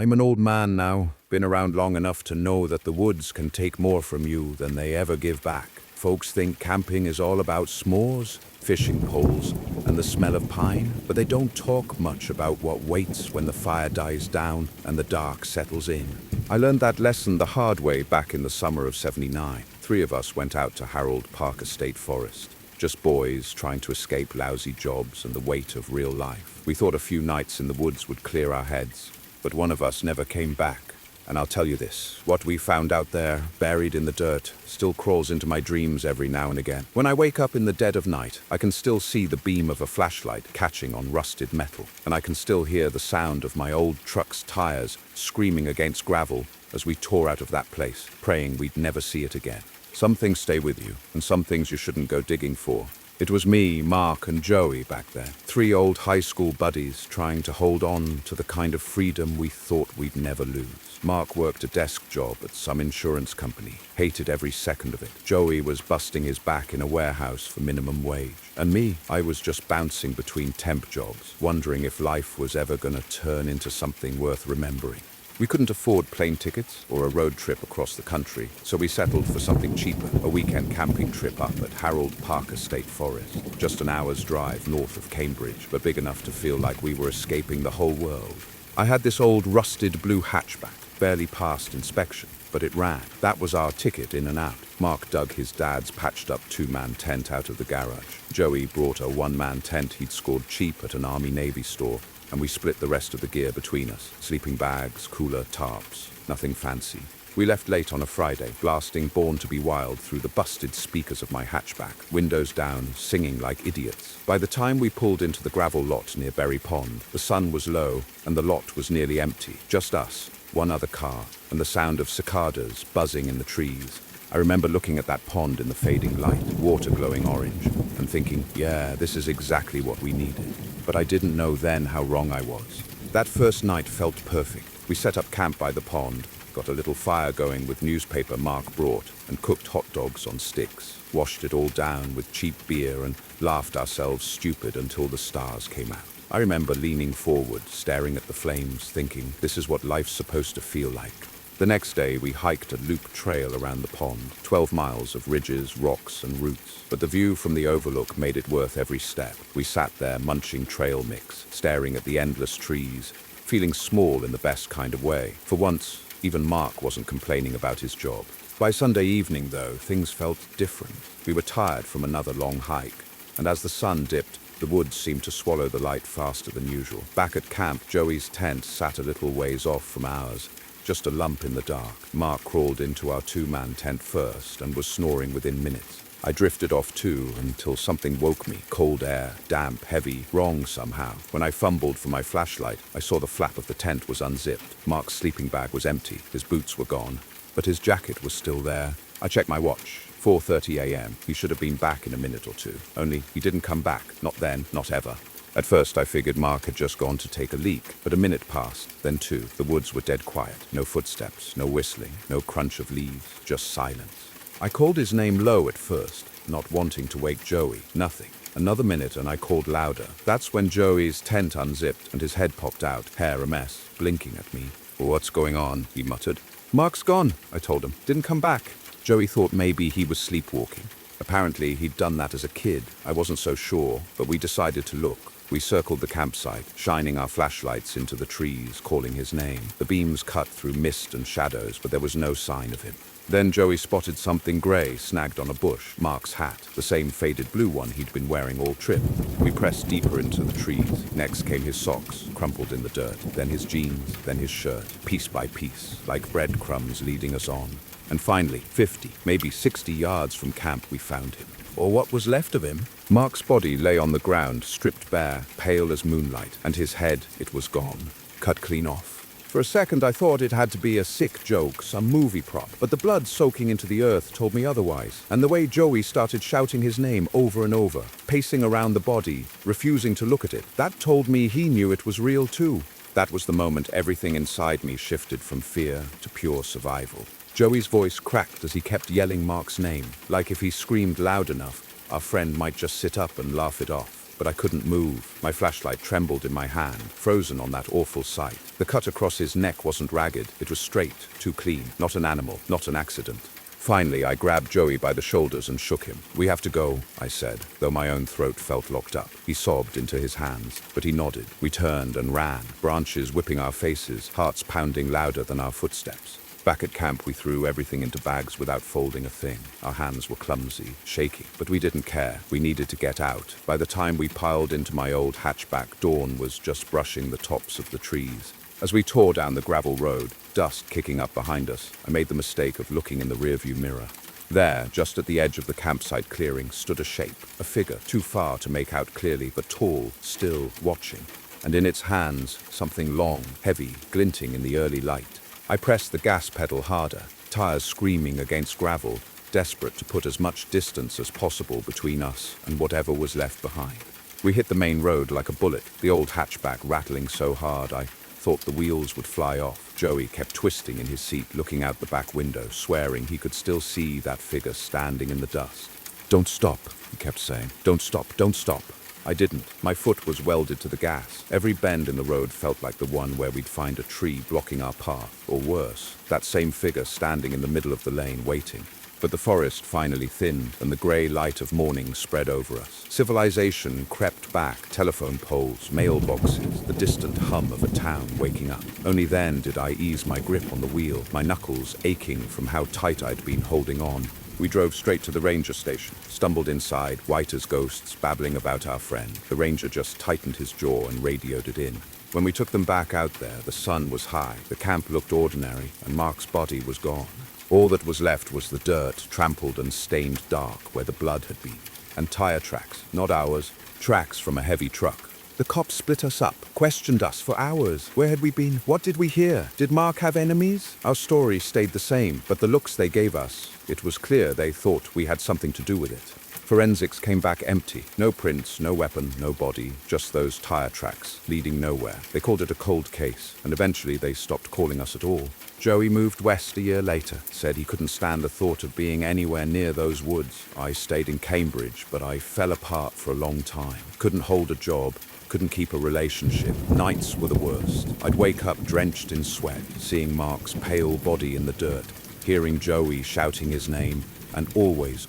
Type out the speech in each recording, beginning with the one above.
I'm an old man now, been around long enough to know that the woods can take more from you than they ever give back. Folks think camping is all about s'mores, fishing poles, and the smell of pine, but they don't talk much about what waits when the fire dies down and the dark settles in. I learned that lesson the hard way back in the summer of '79. 3 of us went out to Harold Parker State Forest. Just boys trying to escape lousy jobs and the weight of real life. We thought a few nights in the woods would clear our heads, but one of us never came back. And I'll tell you this, what we found out there, buried in the dirt, still crawls into my dreams every now and again. When I wake up in the dead of night, I can still see the beam of a flashlight catching on rusted metal, and I can still hear the sound of my old truck's tires screaming against gravel as we tore out of that place, praying we'd never see it again. Some things stay with you, and some things you shouldn't go digging for. It was me, Mark, and Joey back then. 3 old high school buddies trying to hold on to the kind of freedom we thought we'd never lose. Mark worked a desk job at some insurance company, hated every second of it. Joey was busting his back in a warehouse for minimum wage. And me, I was just bouncing between temp jobs, wondering if life was ever gonna turn into something worth remembering. We couldn't afford plane tickets or a road trip across the country, so we settled for something cheaper, a weekend camping trip up at Harold Parker State Forest, just an hour's drive north of Cambridge, but big enough to feel like we were escaping the whole world. I had this old rusted blue hatchback, barely passed inspection, but it ran. That was our ticket in and out. Mark dug his dad's patched-up 2-man tent out of the garage. Joey brought a 1-man tent he'd scored cheap at an Army-Navy store, and we split the rest of the gear between us. Sleeping bags, cooler, tarps, nothing fancy. We left late on a Friday, blasting Born to Be Wild through the busted speakers of my hatchback, windows down, singing like idiots. By the time we pulled into the gravel lot near Berry Pond, the sun was low and the lot was nearly empty. Just us, one other car, and the sound of cicadas buzzing in the trees. I remember looking at that pond in the fading light, water glowing orange, and thinking, yeah, this is exactly what we needed. But I didn't know then how wrong I was. That first night felt perfect. We set up camp by the pond, got a little fire going with newspaper Mark brought, and cooked hot dogs on sticks, washed it all down with cheap beer and laughed ourselves stupid until the stars came out. I remember leaning forward, staring at the flames, thinking, this is what life's supposed to feel like. The next day, we hiked a loop trail around the pond, 12 miles of ridges, rocks, and roots. But the view from the overlook made it worth every step. We sat there munching trail mix, staring at the endless trees, feeling small in the best kind of way. For once, even Mark wasn't complaining about his job. By Sunday evening, though, things felt different. We were tired from another long hike, and as the sun dipped, the woods seemed to swallow the light faster than usual. Back at camp, Joey's tent sat a little ways off from ours, just a lump in the dark. Mark crawled into our 2-man tent first and was snoring within minutes. I drifted off too until something woke me. Cold air, damp, heavy, wrong somehow. When I fumbled for my flashlight, I saw the flap of the tent was unzipped. Mark's sleeping bag was empty. His boots were gone, but his jacket was still there. I checked my watch. 4:30 a.m. He should have been back in a minute or two. Only he didn't come back. Not then, not ever. At first, I figured Mark had just gone to take a leak, but a minute passed, then 2. The woods were dead quiet. No footsteps, no whistling, no crunch of leaves, just silence. I called his name low at first, not wanting to wake Joey. Nothing. Another minute and I called louder. That's when Joey's tent unzipped and his head popped out, hair a mess, blinking at me. "What's going on?" he muttered. "Mark's gone," I told him. "Didn't come back." Joey thought maybe he was sleepwalking. Apparently, he'd done that as a kid. I wasn't so sure, but we decided to look. We circled the campsite, shining our flashlights into the trees, calling his name. The beams cut through mist and shadows, but there was no sign of him. Then Joey spotted something gray snagged on a bush, Mark's hat, the same faded blue one he'd been wearing all trip. We pressed deeper into the trees. Next came his socks, crumpled in the dirt, then his jeans, then his shirt, piece by piece, like breadcrumbs leading us on. And finally, 50, maybe 60 yards from camp, we found him. Or what was left of him. Mark's body lay on the ground, stripped bare, pale as moonlight, and his head, it was gone, cut clean off. For a second I thought it had to be a sick joke, some movie prop, but the blood soaking into the earth told me otherwise. And the way Joey started shouting his name over and over, pacing around the body, refusing to look at it, that told me he knew it was real too. That was the moment everything inside me shifted from fear to pure survival. Joey's voice cracked as he kept yelling Mark's name, like if he screamed loud enough, our friend might just sit up and laugh it off. but I couldn't move. My flashlight trembled in my hand, frozen on that awful sight. The cut across his neck wasn't ragged, it was straight, too clean, not an animal, not an accident. Finally, I grabbed Joey by the shoulders and shook him. "We have to go," I said, though my own throat felt locked up. He sobbed into his hands, but he nodded. We turned and ran, branches whipping our faces, hearts pounding louder than our footsteps. Back at camp, we threw everything into bags without folding a thing. Our hands were clumsy, shaky, but we didn't care. We needed to get out. By the time we piled into my old hatchback, dawn was just brushing the tops of the trees. As we tore down the gravel road, dust kicking up behind us, I made the mistake of looking in the rearview mirror. There, just at the edge of the campsite clearing, stood a shape, a figure, too far to make out clearly, but tall, still, watching. And in its hands, something long, heavy, glinting in the early light. I pressed the gas pedal harder, tires screaming against gravel, desperate to put as much distance as possible between us and whatever was left behind. We hit the main road like a bullet, the old hatchback rattling so hard I thought the wheels would fly off. Joey kept twisting in his seat, looking out the back window, swearing he could still see that figure standing in the dust. "Don't stop," he kept saying. "Don't stop, don't stop." I didn't. My foot was welded to the gas. Every bend in the road felt like the one where we'd find a tree blocking our path, or worse, that same figure standing in the middle of the lane waiting. But the forest finally thinned, and the grey light of morning spread over us. Civilization crept back, telephone poles, mailboxes, the distant hum of a town waking up. Only then did I ease my grip on the wheel, my knuckles aching from how tight I'd been holding on. We drove straight to the ranger station, stumbled inside, white as ghosts, babbling about our friend. The ranger just tightened his jaw and radioed it in. When we took them back out there, the sun was high, the camp looked ordinary, and Mark's body was gone. All that was left was the dirt, trampled and stained dark where the blood had been. And tire tracks, not ours, tracks from a heavy truck. The cops split us up, questioned us for hours. Where had we been? What did we hear? Did Mark have enemies? Our story stayed the same, but the looks they gave us, it was clear they thought we had something to do with it. Forensics came back empty. No prints, no weapon, no body, just those tire tracks, leading nowhere. They called it a cold case, and eventually they stopped calling us at all. Joey moved west a year later, said he couldn't stand the thought of being anywhere near those woods. I stayed in Cambridge, but I fell apart for a long time. Couldn't hold a job, couldn't keep a relationship. Nights were the worst. I'd wake up drenched in sweat, seeing Mark's pale body in the dirt, hearing Joey shouting his name, and always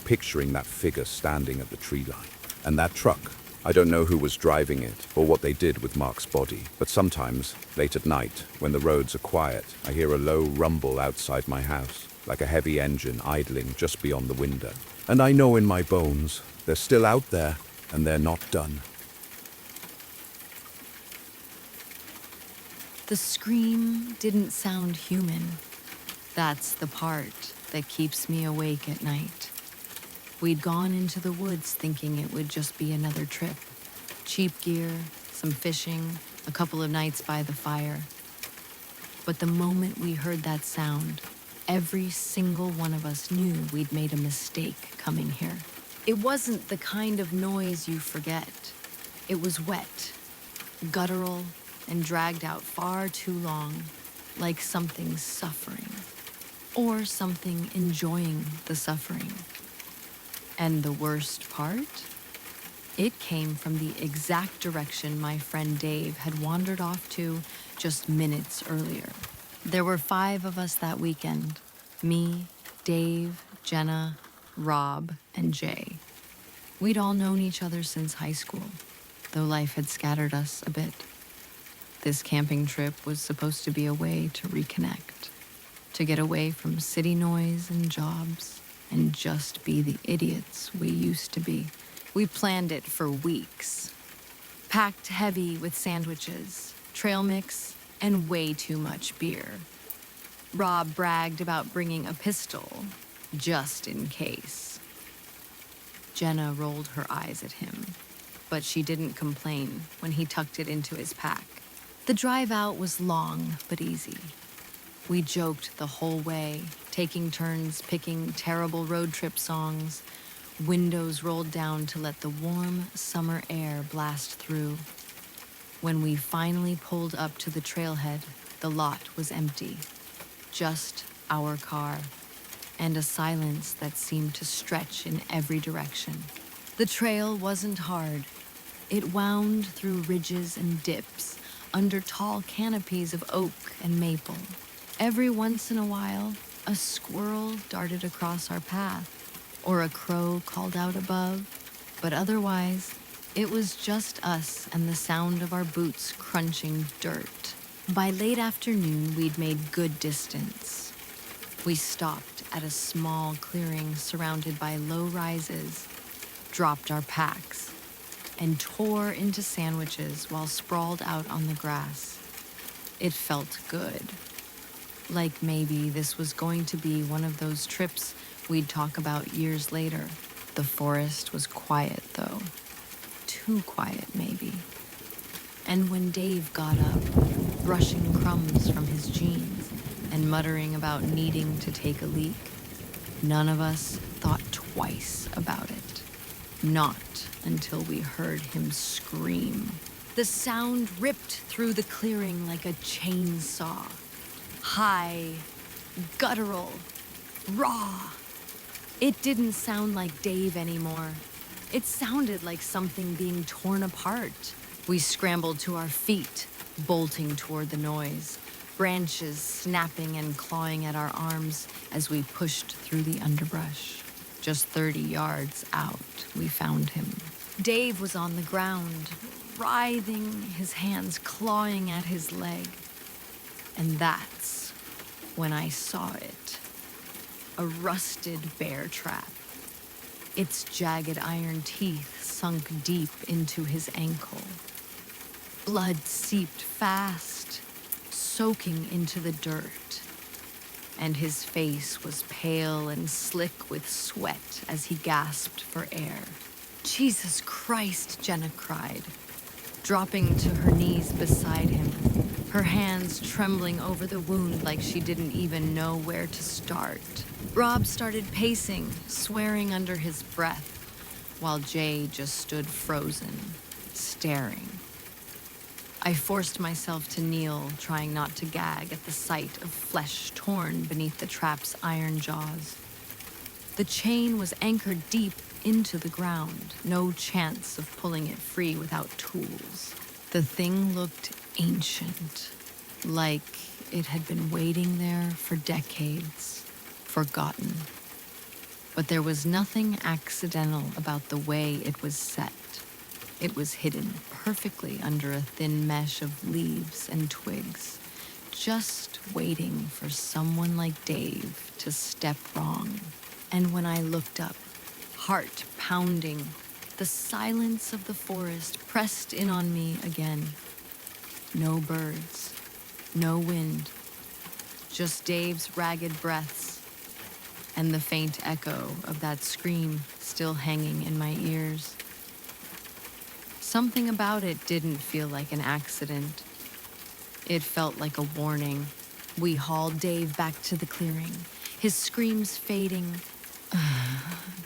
picturing that figure standing at the tree line. And that truck. I don't know who was driving it or what they did with Mark's body, but sometimes, late at night, when the roads are quiet, I hear a low rumble outside my house, like a heavy engine idling just beyond the window. And I know in my bones, they're still out there, and they're not done. The scream didn't sound human. That's the part that keeps me awake at night. We'd gone into the woods thinking it would just be another trip. Cheap gear, some fishing, a couple of nights by the fire. But the moment we heard that sound, every single one of us knew we'd made a mistake coming here. It wasn't the kind of noise you forget. It was wet, guttural, and dragged out far too long, like something suffering, or something enjoying the suffering. And the worst part? It came from the exact direction my friend Dave had wandered off to just minutes earlier. There were 5 of us that weekend. Me, Dave, Jenna, Rob, and Jay. We'd all known each other since high school, though life had scattered us a bit. This camping trip was supposed to be a way to reconnect, to get away from city noise and jobs, and just be the idiots we used to be. We planned it for weeks. Packed heavy with sandwiches, trail mix, and way too much beer. Rob bragged about bringing a pistol, just in case. Jenna rolled her eyes at him, but she didn't complain when he tucked it into his pack. The drive out was long but easy. We joked the whole way, taking turns picking terrible road trip songs, windows rolled down to let the warm summer air blast through. When we finally pulled up to the trailhead, the lot was empty. Just our car, and a silence that seemed to stretch in every direction. The trail wasn't hard. It wound through ridges and dips, under tall canopies of oak and maple. Every once in a while, a squirrel darted across our path, or a crow called out above, but otherwise, it was just us and the sound of our boots crunching dirt. By late afternoon, we'd made good distance. We stopped at a small clearing surrounded by low rises, dropped our packs, and tore into sandwiches while sprawled out on the grass. It felt good. Like maybe this was going to be one of those trips we'd talk about years later. The forest was quiet, though. Too quiet, maybe. And when Dave got up, brushing crumbs from his jeans and muttering about needing to take a leak, none of us thought twice about it. Not until we heard him scream. The sound ripped through the clearing like a chainsaw. High, guttural, raw. It didn't sound like Dave anymore. It sounded like something being torn apart. We scrambled to our feet, bolting toward the noise, branches snapping and clawing at our arms as we pushed through the underbrush. Just 30 yards out, we found him. Dave was on the ground, writhing, his hands clawing at his leg. And that's when I saw it. A rusted bear trap. Its jagged iron teeth sunk deep into his ankle. Blood seeped fast, soaking into the dirt. And his face was pale and slick with sweat as he gasped for air. Jesus Christ, Jenna cried, dropping to her knees beside him, her hands trembling over the wound like she didn't even know where to start. Rob started pacing, swearing under his breath, while Jay just stood frozen, staring. I forced myself to kneel, trying not to gag at the sight of flesh torn beneath the trap's iron jaws. The chain was anchored deep into the ground, no chance of pulling it free without tools. The thing looked ancient, like it had been waiting there for decades, forgotten. But there was nothing accidental about the way it was set. It was hidden perfectly under a thin mesh of leaves and twigs, just waiting for someone like Dave to step wrong. And when I looked up, heart pounding, the silence of the forest pressed in on me again. No birds, no wind, just Dave's ragged breaths, and the faint echo of that scream still hanging in my ears. Something about it didn't feel like an accident. It felt like a warning. We hauled Dave back to the clearing, his screams fading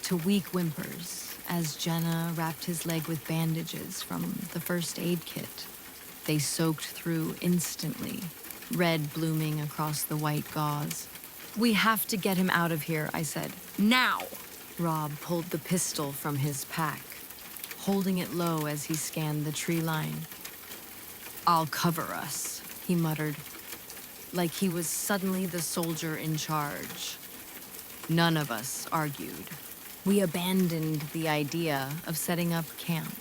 to weak whimpers as Jenna wrapped his leg with bandages from the first aid kit. They soaked through instantly, red blooming across the white gauze. "We have to get him out of here," I said. "Now!" Rob pulled the pistol from his pack, holding it low as he scanned the tree line. "I'll cover us," he muttered, like he was suddenly the soldier in charge. None of us argued. We abandoned the idea of setting up camp.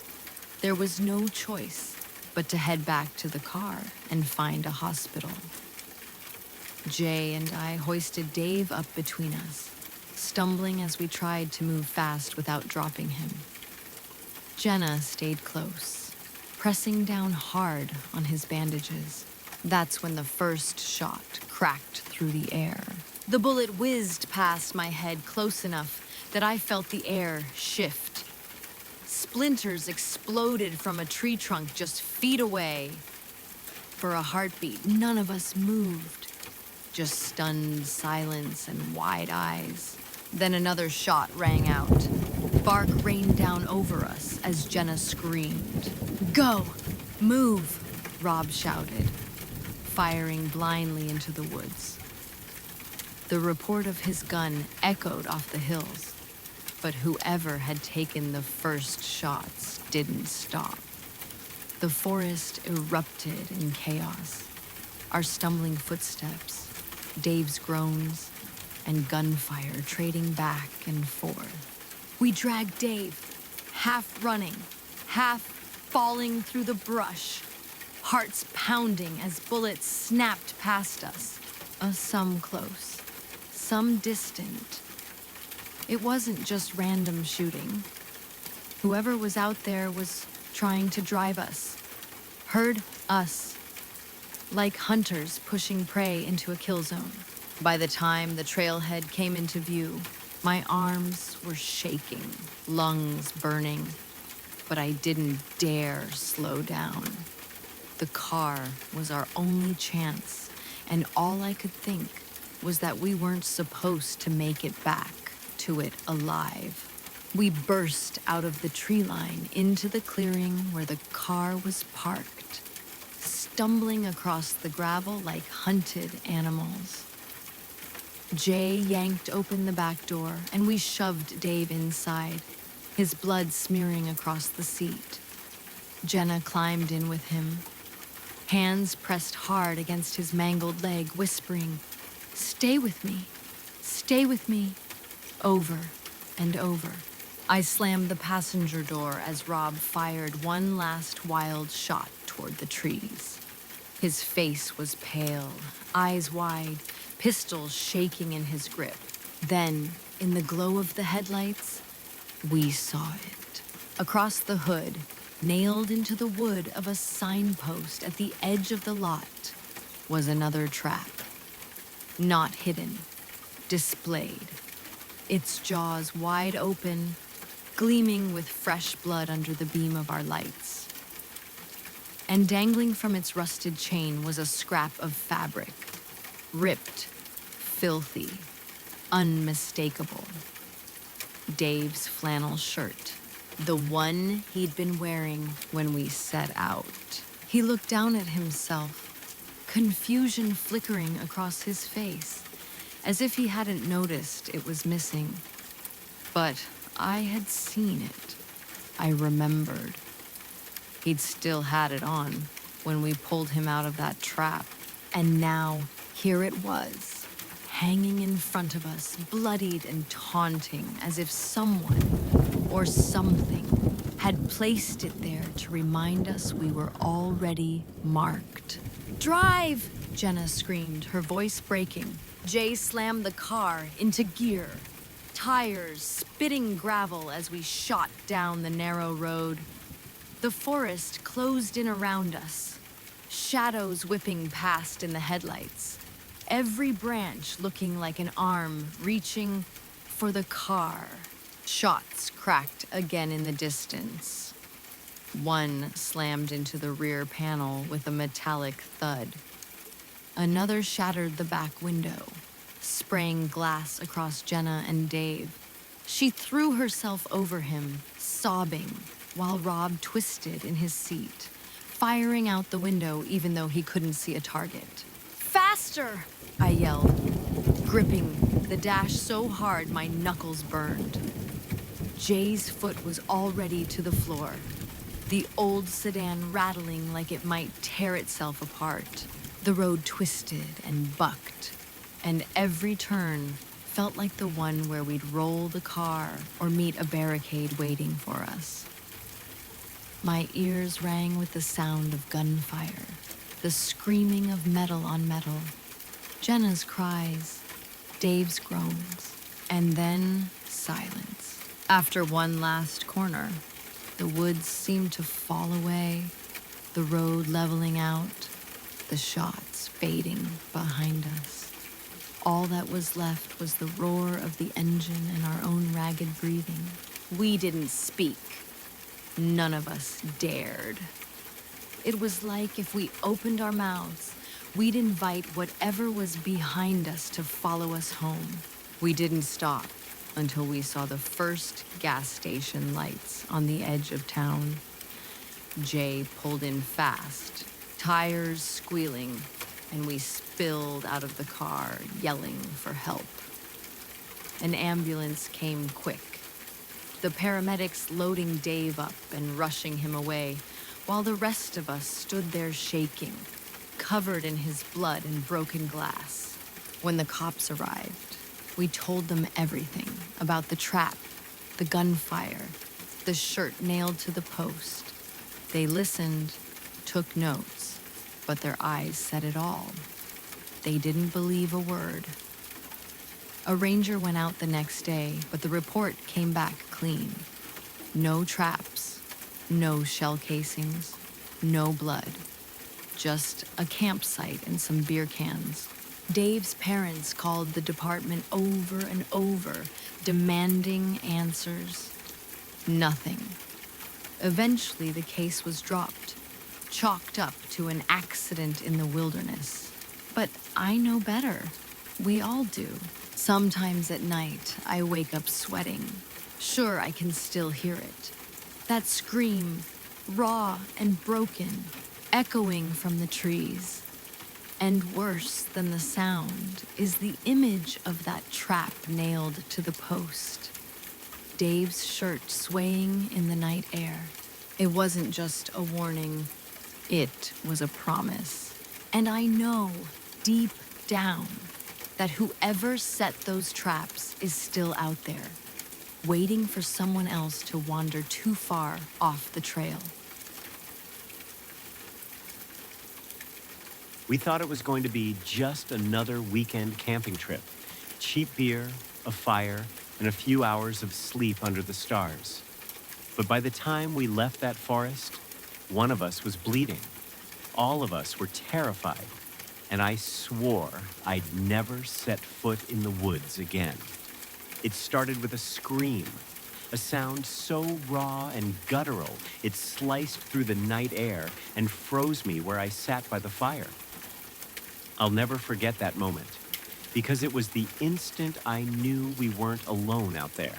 There was no choice but to head back to the car and find a hospital. Jay and I hoisted Dave up between us, stumbling as we tried to move fast without dropping him. Jenna stayed close, pressing down hard on his bandages. That's when the first shot cracked through the air. The bullet whizzed past my head close enough that I felt the air shift. Splinters exploded from a tree trunk just feet away. For a heartbeat, none of us moved. Just stunned silence and wide eyes. Then another shot rang out. Bark rained down over us as Jenna screamed. "Go! Move!" Rob shouted, firing blindly into the woods. The report of his gun echoed off the hills, But whoever had taken the first shots didn't stop. The forest erupted in chaos. Our stumbling footsteps, Dave's groans, and gunfire trading back and forth. We dragged Dave, half running, half falling through the brush, hearts pounding as bullets snapped past us. Some close, some distant. It wasn't just random shooting. Whoever was out there was trying to drive us, herd us, like hunters pushing prey into a kill zone. By the time the trailhead came into view, my arms were shaking, lungs burning, but I didn't dare slow down. The car was our only chance, and all I could think was that we weren't supposed to make it back to it alive. We burst out of the tree line into the clearing where the car was parked, stumbling across the gravel like hunted animals. Jay yanked open the back door, and we shoved Dave inside, his blood smearing across the seat. Jenna climbed in with him, hands pressed hard against his mangled leg, whispering, "Stay with me, stay with me," over and over. I slammed the passenger door as Rob fired one last wild shot toward the trees. His face was pale, eyes wide, pistols shaking in his grip. Then, in the glow of the headlights, we saw it. Across the hood, nailed into the wood of a signpost at the edge of the lot, was another trap. Not hidden, displayed. Its jaws wide open, gleaming with fresh blood under the beam of our lights. And dangling from its rusted chain was a scrap of fabric, ripped, filthy, unmistakable. Dave's flannel shirt, the one he'd been wearing when we set out. He looked down at himself, confusion flickering across his face, as if he hadn't noticed it was missing. But I had seen it. I remembered. He'd still had it on when we pulled him out of that trap. And now, here it was, hanging in front of us, bloodied and taunting, as if someone or something had placed it there to remind us we were already marked. "Drive!" Jenna screamed, her voice breaking. Jay slammed the car into gear, tires spitting gravel as we shot down the narrow road. The forest closed in around us, shadows whipping past in the headlights, every branch looking like an arm reaching for the car. Shots cracked again in the distance. One slammed into the rear panel with a metallic thud. Another shattered the back window, spraying glass across Jenna and Dave. She threw herself over him, sobbing, while Rob twisted in his seat, firing out the window even though he couldn't see a target. "Faster!" I yelled, gripping the dash so hard my knuckles burned. Jay's foot was already to the floor, the old sedan rattling like it might tear itself apart. The road twisted and bucked, and every turn felt like the one where we'd roll the car or meet a barricade waiting for us. My ears rang with the sound of gunfire, the screaming of metal on metal, Jenna's cries, Dave's groans, and then silence. After one last corner, the woods seemed to fall away, the road leveling out, the shots fading behind us. All that was left was the roar of the engine and our own ragged breathing. We didn't speak. None of us dared. It was like if we opened our mouths, we'd invite whatever was behind us to follow us home. We didn't stop until we saw the first gas station lights on the edge of town. Jay pulled in fast, tires squealing, and we spilled out of the car, yelling for help. An ambulance came quick, the paramedics loading Dave up and rushing him away, while the rest of us stood there shaking, covered in his blood and broken glass. When the cops arrived, we told them everything about the trap, the gunfire, the shirt nailed to the post. They listened, took notes, but their eyes said it all. They didn't believe a word. A ranger went out the next day, but the report came back clean. No traps, no shell casings, no blood. Just a campsite and some beer cans. Dave's parents called the department over and over, demanding answers. Nothing. Eventually, the case was dropped, chalked up to an accident in the wilderness. But I know better. We all do. Sometimes at night, I wake up sweating. Sure, I can still hear it. That scream, raw and broken, echoing from the trees. And worse than the sound is the image of that trap nailed to the post. Dave's shirt swaying in the night air. It wasn't just a warning, it was a promise. And I know, deep down, that whoever set those traps is still out there, waiting for someone else to wander too far off the trail. We thought it was going to be just another weekend camping trip. Cheap beer, a fire, and a few hours of sleep under the stars. But by the time we left that forest, one of us was bleeding. All of us were terrified, and I swore I'd never set foot in the woods again. It started with a scream, a sound so raw and guttural it sliced through the night air and froze me where I sat by the fire. I'll never forget that moment, because it was the instant I knew we weren't alone out there.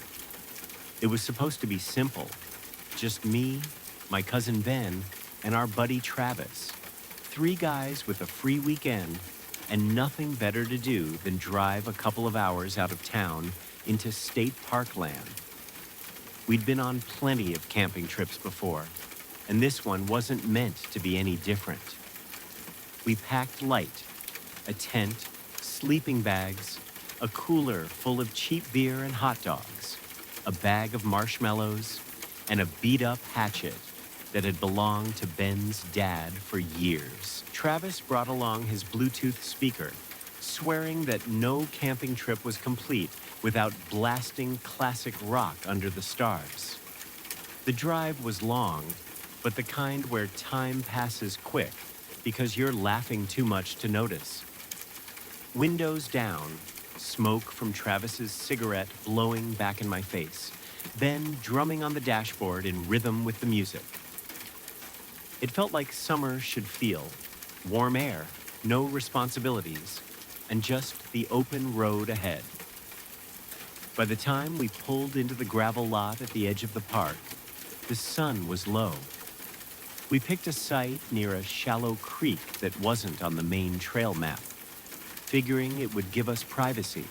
It was supposed to be simple. Just me, my cousin Ben, and our buddy Travis. 3 guys with a free weekend and nothing better to do than drive a couple of hours out of town into state park land. We'd been on plenty of camping trips before, and this one wasn't meant to be any different. We packed light, a tent, sleeping bags, a cooler full of cheap beer and hot dogs, a bag of marshmallows, and a beat-up hatchet that had belonged to Ben's dad for years. Travis brought along his Bluetooth speaker, swearing that no camping trip was complete without blasting classic rock under the stars. The drive was long, but the kind where time passes quick because you're laughing too much to notice. Windows down, smoke from Travis's cigarette blowing back in my face, Ben drumming on the dashboard in rhythm with the music. It felt like summer should feel. Warm air, no responsibilities, and just the open road ahead. By the time we pulled into the gravel lot at the edge of the park, the sun was low. We picked a site near a shallow creek that wasn't on the main trail map, figuring it would give us privacy.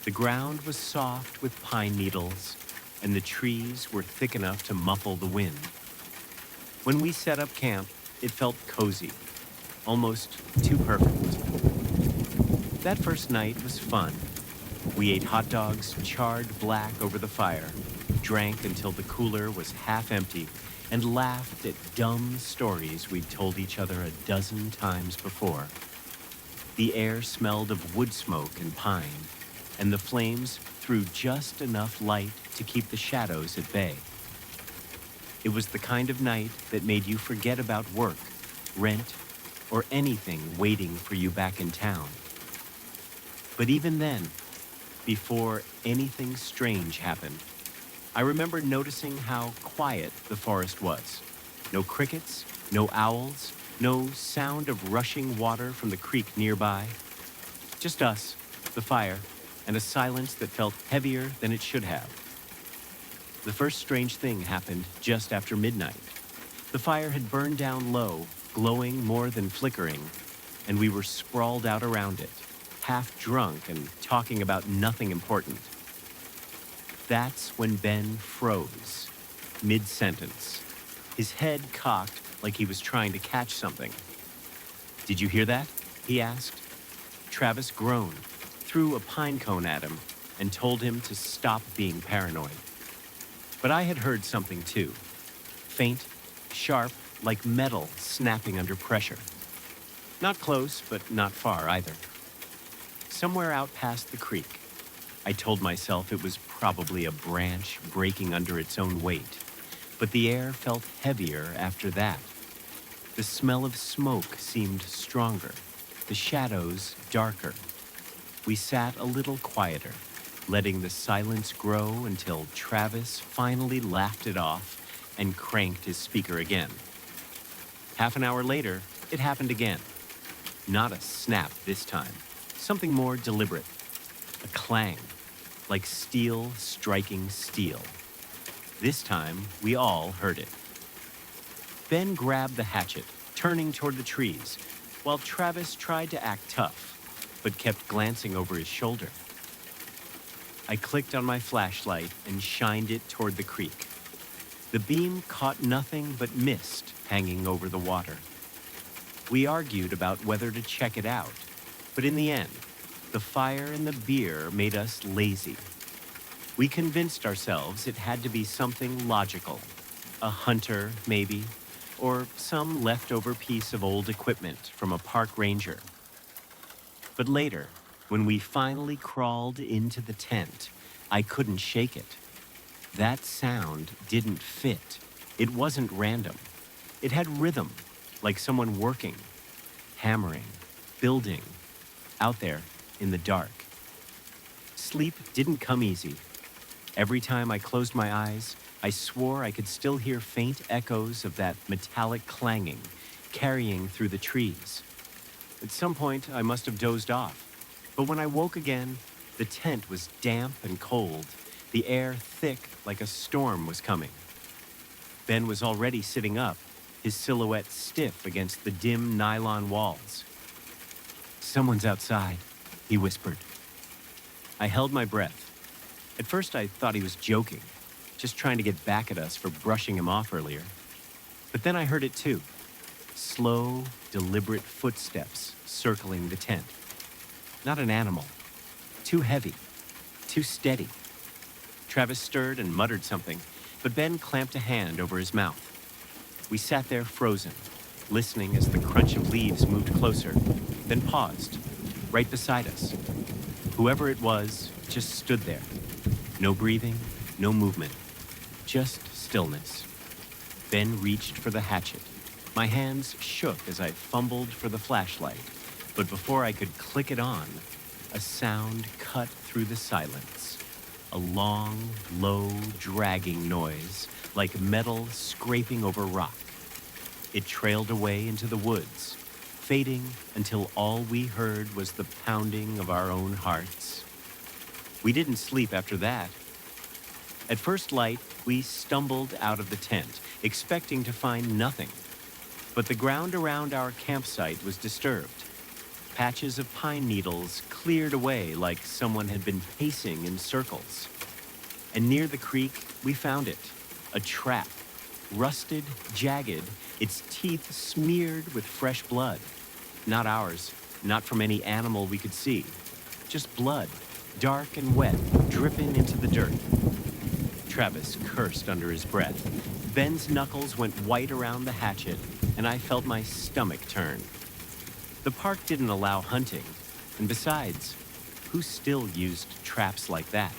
The ground was soft with pine needles, and the trees were thick enough to muffle the wind. When we set up camp, it felt cozy, almost too perfect. That first night was fun. We ate hot dogs charred black over the fire, drank until the cooler was half empty, and laughed at dumb stories we'd told each other a dozen times before. The air smelled of wood smoke and pine, and the flames threw just enough light to keep the shadows at bay. It was the kind of night that made you forget about work, rent, or anything waiting for you back in town. But even then, before anything strange happened, I remember noticing how quiet the forest was. No crickets, no owls, no sound of rushing water from the creek nearby. Just us, the fire, and a silence that felt heavier than it should have. The first strange thing happened just after midnight. The fire had burned down low, glowing more than flickering, and we were sprawled out around it, half drunk and talking about nothing important. That's when Ben froze, mid-sentence, his head cocked like he was trying to catch something. "Did you hear that?" he asked. Travis groaned, threw a pine cone at him, and told him to stop being paranoid. But I had heard something too. Faint, sharp, like metal snapping under pressure. Not close, but not far either. Somewhere out past the creek. I told myself it was probably a branch breaking under its own weight, but the air felt heavier after that. The smell of smoke seemed stronger, the shadows darker. We sat a little quieter, letting the silence grow until Travis finally laughed it off and cranked his speaker again. Half an hour later, it happened again. Not a snap this time, something more deliberate. A clang, like steel striking steel. This time, we all heard it. Ben grabbed the hatchet, turning toward the trees, while Travis tried to act tough, but kept glancing over his shoulder. I clicked on my flashlight and shined it toward the creek. The beam caught nothing but mist hanging over the water. We argued about whether to check it out, but in the end, the fire and the beer made us lazy. We convinced ourselves it had to be something logical. A hunter, maybe, or some leftover piece of old equipment from a park ranger. But later, when we finally crawled into the tent, I couldn't shake it. That sound didn't fit. It wasn't random. It had rhythm, like someone working, hammering, building, out there in the dark. Sleep didn't come easy. Every time I closed my eyes, I swore I could still hear faint echoes of that metallic clanging, carrying through the trees. At some point, I must have dozed off. But when I woke again, the tent was damp and cold, the air thick like a storm was coming. Ben was already sitting up, his silhouette stiff against the dim nylon walls. "Someone's outside," he whispered. I held my breath. At first, I thought he was joking, just trying to get back at us for brushing him off earlier. But then I heard it too. Slow, deliberate footsteps circling the tent. Not an animal. Too heavy. Too steady. Travis stirred and muttered something, but Ben clamped a hand over his mouth. We sat there frozen, listening as the crunch of leaves moved closer, then paused, right beside us. Whoever it was just stood there. No breathing, no movement, just stillness. Ben reached for the hatchet. My hands shook as I fumbled for the flashlight, but before I could click it on, a sound cut through the silence. A long, low, dragging noise, like metal scraping over rock. It trailed away into the woods, fading until all we heard was the pounding of our own hearts. We didn't sleep after that. At first light, we stumbled out of the tent, expecting to find nothing. But the ground around our campsite was disturbed. Patches of pine needles cleared away like someone had been pacing in circles. And near the creek, we found it. A trap. Rusted, jagged, its teeth smeared with fresh blood. Not ours, not from any animal we could see. Just blood, dark and wet, dripping into the dirt. Travis cursed under his breath. Ben's knuckles went white around the hatchet, and I felt my stomach turn. The park didn't allow hunting, and besides, who still used traps like that?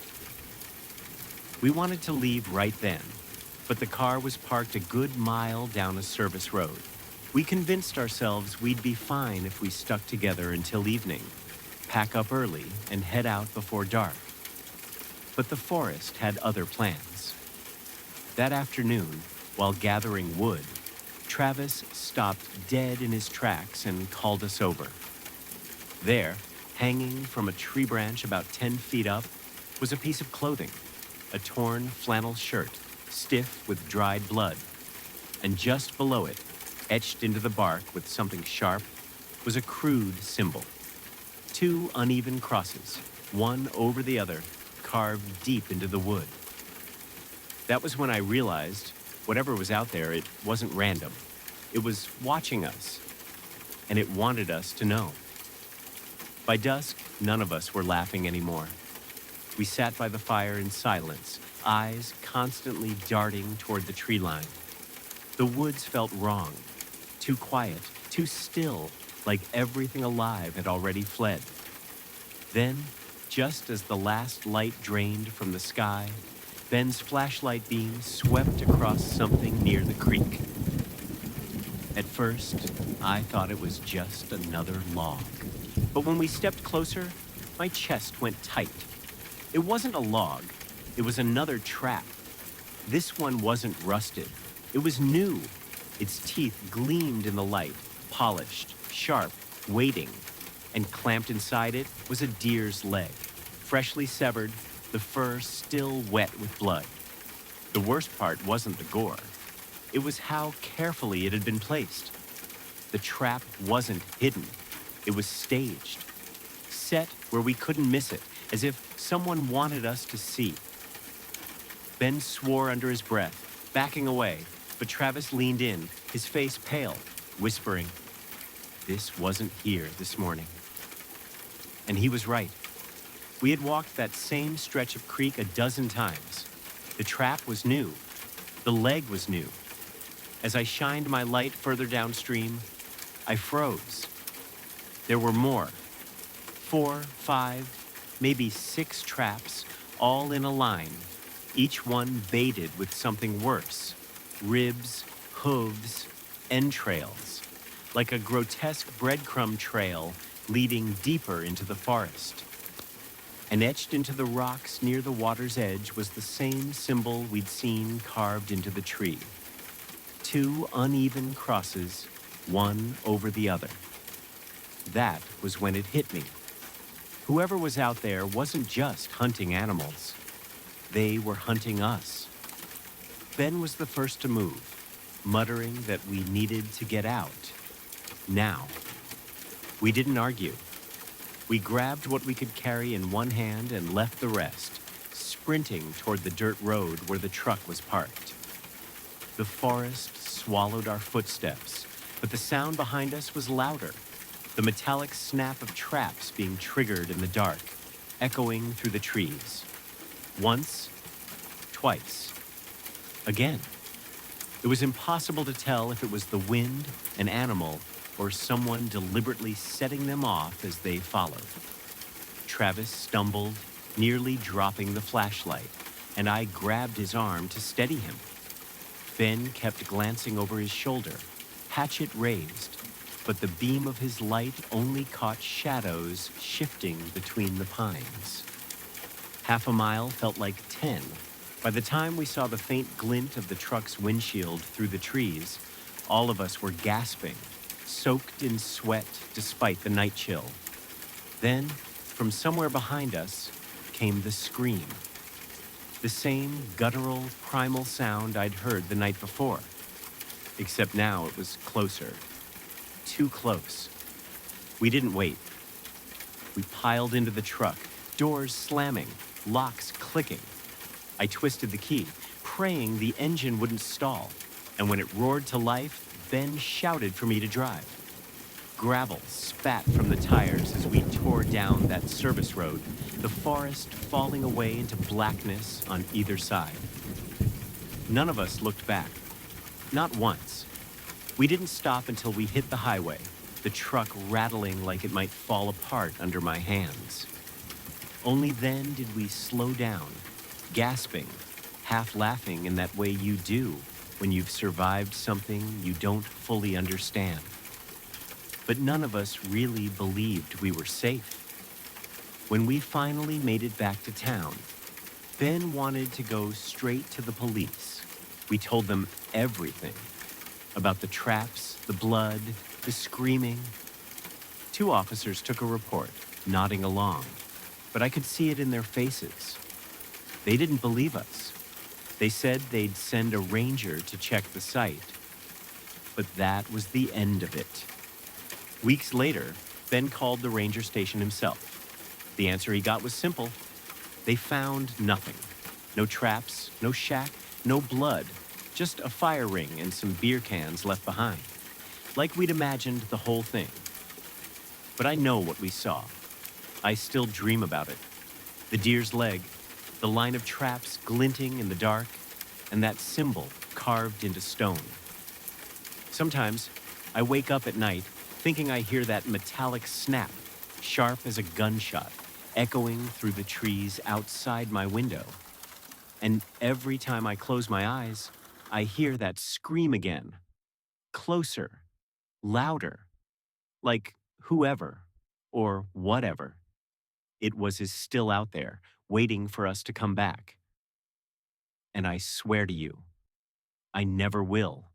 We wanted to leave right then, but the car was parked a good mile down a service road. We convinced ourselves we'd be fine if we stuck together until evening, pack up early, and head out before dark. But the forest had other plans. That afternoon, while gathering wood, Travis stopped dead in his tracks and called us over. There, hanging from a tree branch about 10 feet up, was a piece of clothing, a torn flannel shirt, stiff with dried blood. And just below it, etched into the bark with something sharp, was a crude symbol. 2 uneven crosses, one over the other, carved deep into the wood. That was when I realized whatever was out there, it wasn't random. It was watching us, and it wanted us to know. By dusk, none of us were laughing anymore. We sat by the fire in silence, eyes constantly darting toward the tree line. The woods felt wrong, too quiet, too still, like everything alive had already fled. Then, just as the last light drained from the sky, Ben's flashlight beam swept across something near the creek. At first, I thought it was just another log. But when we stepped closer, my chest went tight. It wasn't a log, it was another trap. This one wasn't rusted. It was new. Its teeth gleamed in the light, polished, sharp, waiting. And clamped inside it was a deer's leg, freshly severed, the fur still wet with blood. The worst part wasn't the gore. It was how carefully it had been placed. The trap wasn't hidden. It was staged, set where we couldn't miss it, as if someone wanted us to see. Ben swore under his breath, backing away, but Travis leaned in, his face pale, whispering, "This wasn't here this morning." And he was right. We had walked that same stretch of creek a dozen times. The trap was new. The leg was new. As I shined my light further downstream, I froze. There were more. 4, 5, maybe 6 traps, all in a line, each one baited with something worse. Ribs, hooves, entrails, like a grotesque breadcrumb trail leading deeper into the forest. And etched into the rocks near the water's edge was the same symbol we'd seen carved into the tree. 2 uneven crosses, one over the other. That was when it hit me. Whoever was out there wasn't just hunting animals. They were hunting us. Ben was the first to move, muttering that we needed to get out. Now. We didn't argue. We grabbed what we could carry in one hand and left the rest, sprinting toward the dirt road where the truck was parked. The forest swallowed our footsteps, but the sound behind us was louder, the metallic snap of traps being triggered in the dark, echoing through the trees. Once, twice, again. It was impossible to tell if it was the wind, an animal, or someone deliberately setting them off as they followed. Travis stumbled, nearly dropping the flashlight, and I grabbed his arm to steady him. Ben kept glancing over his shoulder, hatchet raised, but the beam of his light only caught shadows shifting between the pines. Half a mile felt like 10. By the time we saw the faint glint of the truck's windshield through the trees, all of us were gasping, soaked in sweat despite the night chill. Then, from somewhere behind us, came the scream. The same guttural, primal sound I'd heard the night before. Except now it was closer. Too close. We didn't wait. We piled into the truck, doors slamming, locks clicking. I twisted the key, praying the engine wouldn't stall, and when it roared to life, Ben shouted for me to drive. Gravel spat from the tires as we tore down that service road, the forest falling away into blackness on either side. None of us looked back. Not once. We didn't stop until we hit the highway, the truck rattling like it might fall apart under my hands. Only then did we slow down, gasping, half laughing in that way you do when you've survived something you don't fully understand. But none of us really believed we were safe. When we finally made it back to town, Ben wanted to go straight to the police. We told them everything about the traps, the blood, the screaming. 2 officers took a report, nodding along, but I could see it in their faces. They didn't believe us. They said they'd send a ranger to check the site. But that was the end of it. Weeks later, Ben called the ranger station himself. The answer he got was simple. They found nothing. No traps, no shack, no blood, just a fire ring and some beer cans left behind. Like we'd imagined the whole thing. But I know what we saw. I still dream about it. The deer's leg, the line of traps glinting in the dark, and that symbol carved into stone. Sometimes I wake up at night thinking I hear that metallic snap, sharp as a gunshot, echoing through the trees outside my window. And every time I close my eyes, I hear that scream again. Closer, louder, like whoever or whatever it was is still out there, waiting for us to come back. And I swear to you, I never will.